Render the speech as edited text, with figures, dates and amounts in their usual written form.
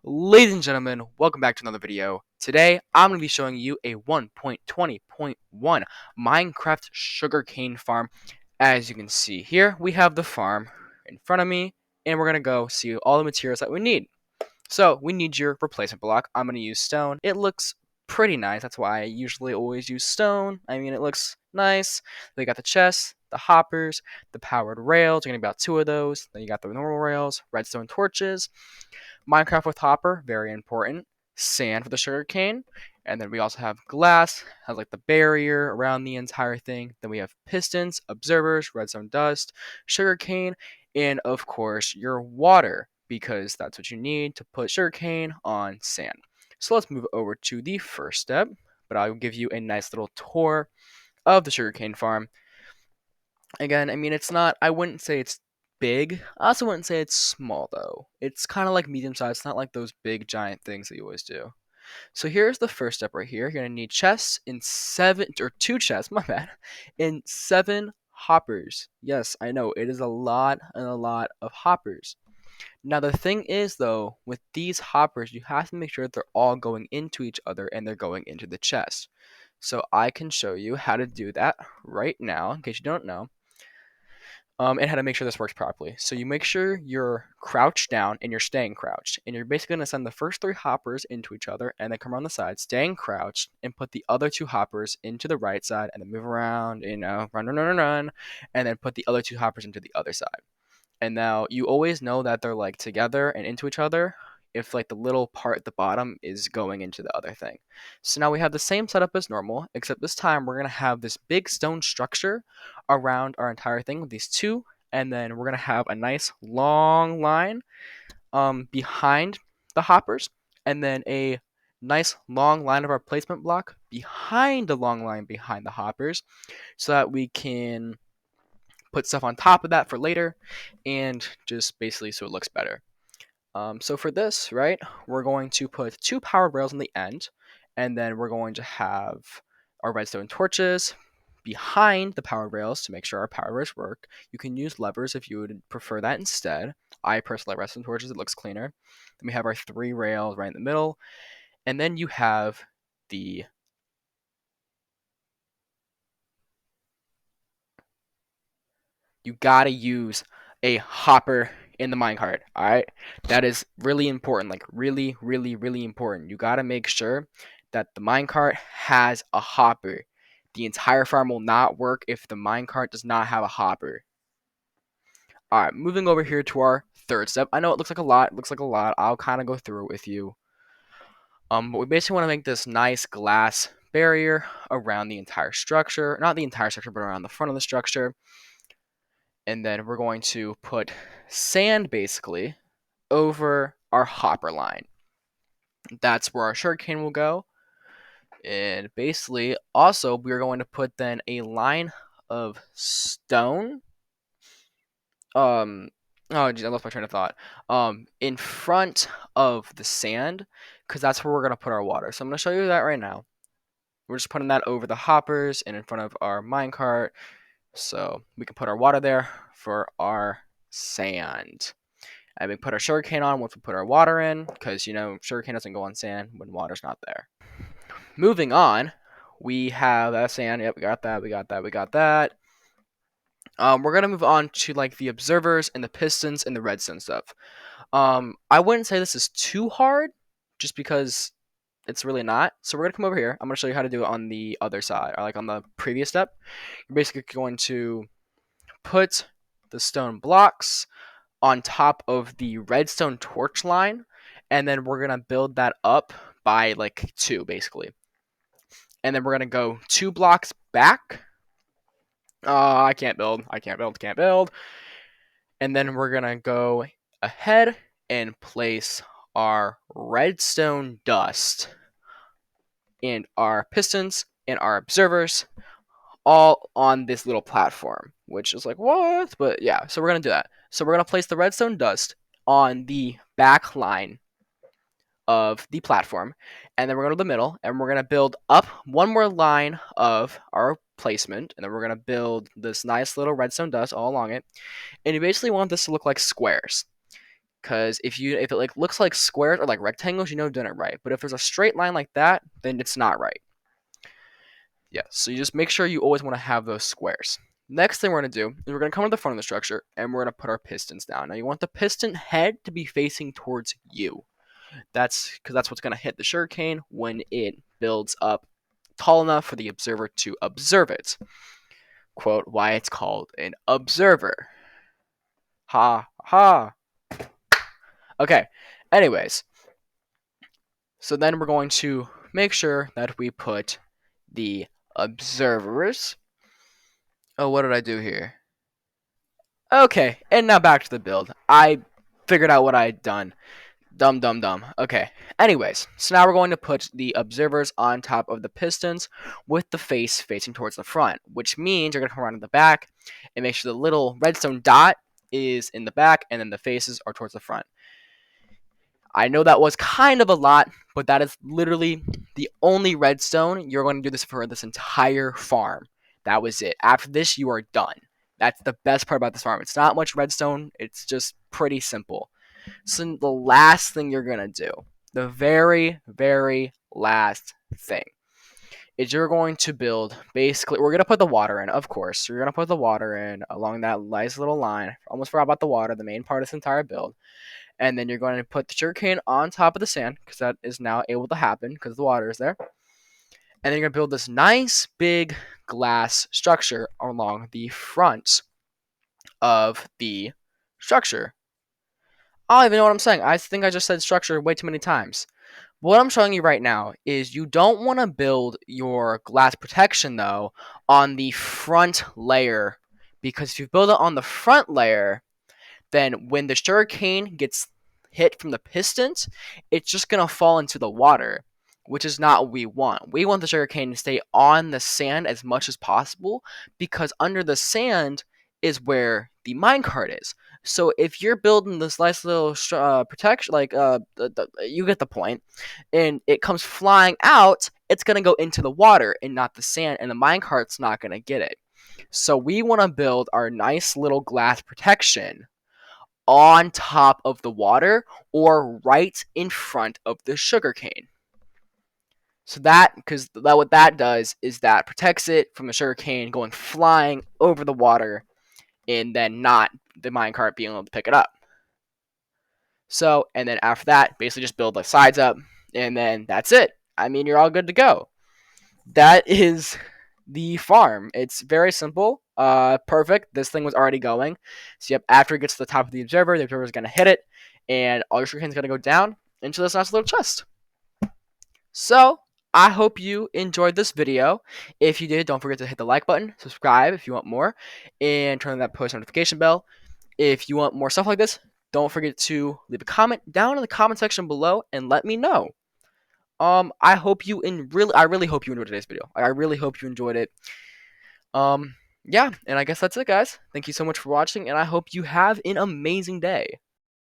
Ladies and gentlemen, welcome back to another video. Today, I'm going to be showing you a 1.20.1 Minecraft sugarcane farm. As you can see here, we have the farm in front of me, and we're going to go see all the materials that we need. So, we need your replacement block. I'm going to use stone. It looks pretty nice. That's why I usually always use stone. I mean, it looks nice. They got the chests, the hoppers, the powered rails. You're going to get about 2 of those. Then you got the normal rails, redstone torches, Minecraft with hopper, very important. Sand for the sugarcane. And then we also have glass, has like the barrier around the entire thing. Then we have pistons, observers, redstone dust, sugarcane, and of course your water, because that's what you need to put sugarcane on sand. So let's move over to the first step, but I'll give you a nice little tour of the sugarcane farm. Again, I mean, I wouldn't say it's big. I also wouldn't say it's small, though. It's kind of like medium sized. It's not like those big, giant things that you always do. So here's the first step right here. You're going to need chests in 7, or 2 chests, my bad, in 7 hoppers. Yes, I know, it is a lot and a lot of hoppers. Now, the thing is, though, with these hoppers, you have to make sure that they're all going into each other and they're going into the chest. So I can show you how to do that right now, in case you don't know. And how to make sure this works properly. So you make sure you're crouched down and you're staying crouched. And you're basically going to send the first 3 hoppers into each other and then come around the side, staying crouched, and put the other 2 hoppers into the right side and then move around, run, and then put the other 2 hoppers into the other side. And now you always know that they're like together and into each other if like the little part at the bottom is going into the other thing. So now we have the same setup as normal, except this time we're going to have this big stone structure around our entire thing with these 2, and then we're going to have a nice long line behind the hoppers, and then a nice long line of our placement block behind the long line behind the hoppers, so that we can put stuff on top of that for later, and just basically so it looks better. So for this, right, we're going to put 2 powered rails on the end, and then we're going to have our redstone torches behind the powered rails to make sure our powered rails work. You can use levers if you would prefer that instead. I personally like redstone torches, it looks cleaner. Then we have our 3 rails right in the middle, and then you have the you gotta use a hopper in the minecart. All right, that is really important. Like really, really, really important. You gotta make sure that the minecart has a hopper. The entire farm will not work if the minecart does not have a hopper. All right, moving over here to our third step. I know it looks like a lot. It looks like a lot. I'll kind of go through it with you. But we basically want to make this nice glass barrier around the entire structure. Not the entire structure, but around the front of the structure. And then we're going to put sand basically over our hopper line. That's where our sugarcane will go. And basically, also, we're going to put then a line of stone. Oh, geez, I lost my train of thought. In front of the sand, because that's where we're going to put our water. So I'm going to show you that right now. We're just putting that over the hoppers and in front of our minecart. So we can put our water there for our sand. And we put our sugarcane on once we put our water in, because, sugarcane doesn't go on sand when water's not there. Moving on, we have that sand. Yep, we got that, we got that, we got that. We're going to move on to, like, the observers and the pistons and the redstone stuff. I wouldn't say this is too hard, just because it's really not. So we're going to come over here. I'm going to show you how to do it on the other side, or like on the previous step. You're basically going to put the stone blocks on top of the redstone torch line, and then we're gonna build that up by like 2 basically, and then we're gonna go 2 blocks back. I can't build, and then we're gonna go ahead and place our redstone dust and our pistons and our observers all on this little platform, which is like, what? But yeah, so we're going to do that. So we're going to place the redstone dust on the back line of the platform, and then we're going to the middle, and we're going to build up one more line of our placement, and then we're going to build this nice little redstone dust all along it, and you basically want this to look like squares. Because if it like looks like squares or like rectangles, you know you've done it right. But if there's a straight line like that, then it's not right. Yeah, so you just make sure you always want to have those squares. Next thing we're going to do is we're going to come to the front of the structure and we're going to put our pistons down. Now you want the piston head to be facing towards you. That's because that's what's going to hit the sugarcane when it builds up tall enough for the observer to observe it. Quote, why it's called an observer. Ha ha. Okay, anyways. So then we're going to make sure that we put the observers. Oh, what did I do here? Okay, and now back to the build. I figured out what I'd done. Dumb. Okay. Anyways, so now we're going to put the observers on top of the pistons with the face facing towards the front, which means you're going to come around to the back and make sure the little redstone dot is in the back and then the faces are towards the front. I know that was kind of a lot, but that is literally the only redstone you're going to do this for this entire farm. That was it. After this, you are done. That's the best part about this farm. It's not much redstone. It's just pretty simple. So the last thing you're going to do, the very, very last thing, is you're going to build, basically, we're going to put the water in, of course. So you're going to put the water in along that nice little line. Almost forgot about the water, the main part of this entire build. And then you're going to put the sugarcane on top of the sand, because that is now able to happen because the water is there. And then you're going to build this nice big glass structure along the front of the structure. I don't even know what I'm saying. I think I just said structure way too many times. What I'm showing you right now is you don't want to build your glass protection, though, on the front layer. Because if you build it on the front layer, then when the sugarcane gets hit from the pistons, it's just going to fall into the water, which is not what we want. We want the sugarcane to stay on the sand as much as possible, because under the sand is where the minecart is. So if you're building this nice little protection, like you get the point, and it comes flying out, it's going to go into the water and not the sand, and the minecart's not going to get it. So we want to build our nice little glass protection on top of the water or right in front of the sugarcane. So because what that does is that protects it from the sugarcane going flying over the water and then not the minecart being able to pick it up. So, and then after that, basically just build the sides up, and then that's it. I mean, you're all good to go. That is the farm. It's very simple. Perfect. This thing was already going. So, yep, after it gets to the top of the observer is going to hit it, and all your sugarcane's going to go down into this nice little chest. So, I hope you enjoyed this video. If you did, don't forget to hit the like button, subscribe if you want more, and turn on that post notification bell. If you want more stuff like this, don't forget to leave a comment down in the comment section below and let me know. I really hope you enjoyed today's video. I really hope you enjoyed it. Yeah, and I guess that's it, guys. Thank you so much for watching, and I hope you have an amazing day.